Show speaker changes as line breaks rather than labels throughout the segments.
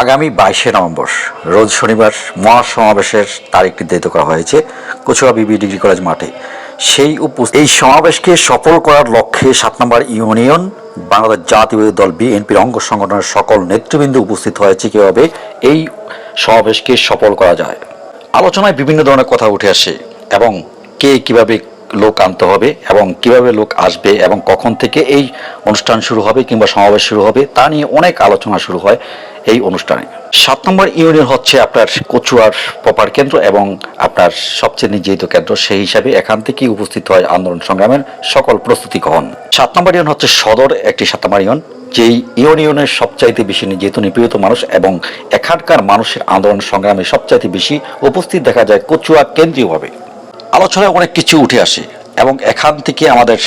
আগামী 22শে নভেম্বর রোজ শনিবার মহাসমাবেশের তারিখ নির্ধারিত করা হয়েছে কচুয়া বিবি ডিগ্রি কলেজ মাঠে। এই সমাবেশকে সফল করার লক্ষ্যে 7 নম্বর ইউনিয়ন বাংলাদেশ জাতীয়তাবাদী দল বিএনপির অঙ্গ সংগঠনের সকল নেতৃবৃন্দ উপস্থিত হয়েছে কিভাবে এই সমাবেশকে সফল করা যায়। আলোচনায় বিভিন্ন ধরনের কথা উঠে আসে এবং কে কিভাবে লোক আনতে হবে এবং কিভাবে লোক আসবে এবং কখন থেকে এই অনুষ্ঠান শুরু হবে কিংবা সমাবেশ শুরু হবে তা নিয়ে অনেক আলোচনা শুরু হয় এই অনুষ্ঠানে। 7 নম্বর ইউনিয়ন হচ্ছে আপনার কচুয়ার প্রপার কেন্দ্র এবং আপনার সবচেয়ে নির্যাতিত কেন্দ্র, সেই হিসাবে এখান থেকেই উপস্থিত হয় আন্দোলন সংগ্রামের সকল প্রস্তুতি গ্রহণ। 7 নম্বর ইউনিয়ন হচ্ছে সদর একটি 7 নম্বর ইউনিয়ন, যেই ইউনিয়নের সবচাইতে বেশি নির্যাতিত নিপীড়িত মানুষ এবং এখানকার মানুষের আন্দোলন সংগ্রামে সবচাইতে বেশি উপস্থিত দেখা যায় কচুয়া কেন্দ্রীয়ভাবে। আলোচনায় অনেক কিছু উঠে আসে এবং এখান থেকে আমাদের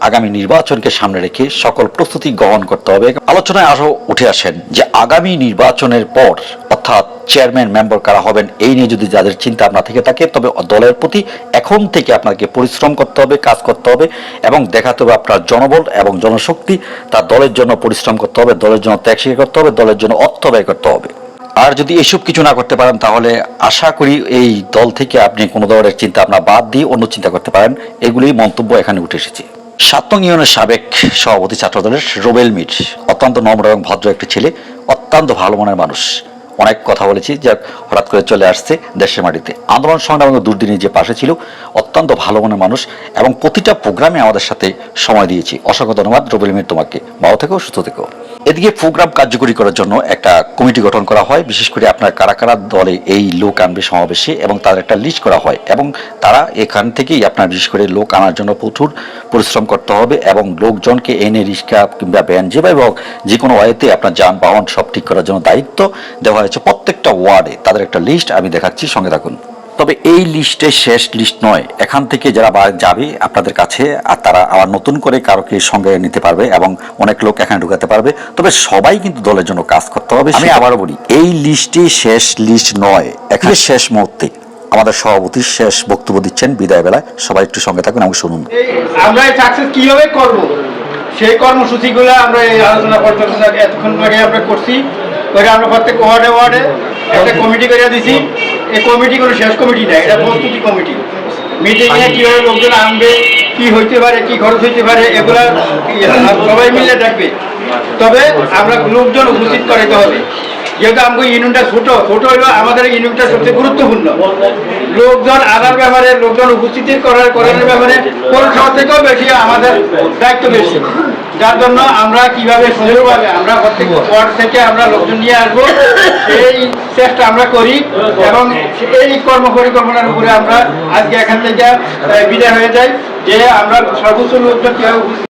আগামী নির্বাচনকে সামনে রেখে সকল প্রস্তুতি গ্রহণ করতে হবে। আলোচনায় আরও উঠে আসেন যে আগামী নির্বাচনের পর অর্থাৎ চেয়ারম্যান মেম্বার কারা হবেন এই নিয়ে যদি যাদের চিন্তা ভাবনা থেকে থাকে তবে দলের প্রতি এখন থেকে আপনাকে পরিশ্রম করতে হবে, কাজ করতে হবে এবং দেখাতে হবে আপনার জনবল এবং জনশক্তি। তার দলের জন্য পরিশ্রম করতে হবে, দলের জন্য ত্যাগ স্বীকার করতে হবে, দলের জন্য অর্থ ব্যয় করতে হবে। আর যদি এসব কিছু না করতে পারেন তাহলে আশা করি এই দল থেকে আপনি কোনো ধরনের চিন্তা ভাবনা বাদ দিয়ে অন্য চিন্তা করতে পারেন। এগুলি মন্তব্য এখানে উঠে এসেছে। 7 নং ইউনিয়নের সাবেক সভাপতি ছাত্রদলের রুবেল মির অত্যন্ত নম্র এবং ভদ্র একটি ছেলে, অত্যন্ত ভালো মনের মানুষ। অনেক কথা বলেছি, যা হঠাৎ করে চলে আসছে দেশের মাটিতে। আন্দোলন সংগ্রাম এবং দুর্দিনে যে পাশে ছিল, অত্যন্ত ভালো মনের মানুষ এবং প্রতিটা প্রোগ্রামে আমাদের সাথে সময় দিয়েছি। অসংখ্য ধন্যবাদ রুবেল মির, তোমাকে। ভালো থেকো, সুস্থ থেকো। এদিকে প্রোগ্রাম কার্যকরী করার জন্য একটা কমিটি গঠন করা হয়, বিশেষ করে আপনার কারা কারা দলে এই লোক আনবে সমাবেশে এবং তাদের একটা লিস্ট করা হয় এবং তারা এখান থেকেই আপনার বিশেষ করে লোক আনার জন্য প্রচুর পরিশ্রম করতে হবে এবং লোকজনকে এনে রিক্সা কিংবা ভ্যান যেভাবে হোক যে কোনো ওয়েতে আপনার যানবাহন সব ঠিক করার জন্য দায়িত্ব দেওয়া হয়েছে প্রত্যেকটা ওয়ার্ডে। তাদের একটা লিস্ট আমি দেখাচ্ছি, সঙ্গে থাকুন। তবে এই লিস্টে শেষ লিস্ট নয়, এখান থেকে যারা যাবে আপনাদের কাছে আর তারা আবার নতুন করে কারোকে সঙ্গে নিতে পারবে এবং অনেক লোক এখানে ঢুকাতে পারবে। তবে সবাই কিন্তু দলের জন্য কাজ করতে হবে। আমি আবারও বলি, এই লিস্টে শেষ লিস্ট নয়, এখানে শেষ মুহূর্তে আমাদের সভাপতি শেষ বক্তব্য দিচ্ছেন বিদায় বেলায়। সবাই একটু সঙ্গে থাকুন এবং শুনুন।
আমরা এই সাকসেস কিভাবে করব সেই কর্মসূচিগুলো আমরা এই আলোচনা পর্যালোচনা এতক্ষণ আগে আমরা করছি। করে আমরা প্রত্যেক ওয়ার্ডে ওয়ার্ডে একটা কমিটি করে দিছি। এই কমিটি কোনো শেষ কমিটি না, এটা প্রস্তুতি কমিটি। মিটিংয়ে কীভাবে লোকজন আনবে, কি হইতে পারে, কি খরচ হইতে পারে, এগুলা সবাই মিলে দেখবে। তবে আমরা লোকজন উপস্থিত করাইতে হবে, যেহেতু আমাকে ইউনিয়নটা ছোট হইলো, আমাদের ইউনিয়নটা সবচেয়ে গুরুত্বপূর্ণ। লোকজন আনার ব্যাপারে, লোকজন উপস্থিতি করানোর ব্যাপারে পৌরসভা থেকেও বেশি আমাদের দায়িত্ব বেশি। যার জন্য আমরা কিভাবে সুন্দরভাবে আমরা প্রত্যেক ওয়ার্ড থেকে আমরা লোকজন নিয়ে আসবো এই চেষ্টা আমরা করি এবং এই কর্মপরিকল্পনার উপরে আমরা আজকে এখান থেকে বিদায় হয়ে যাই যে আমরা সর্বোচ্চ লোকজন কীভাবে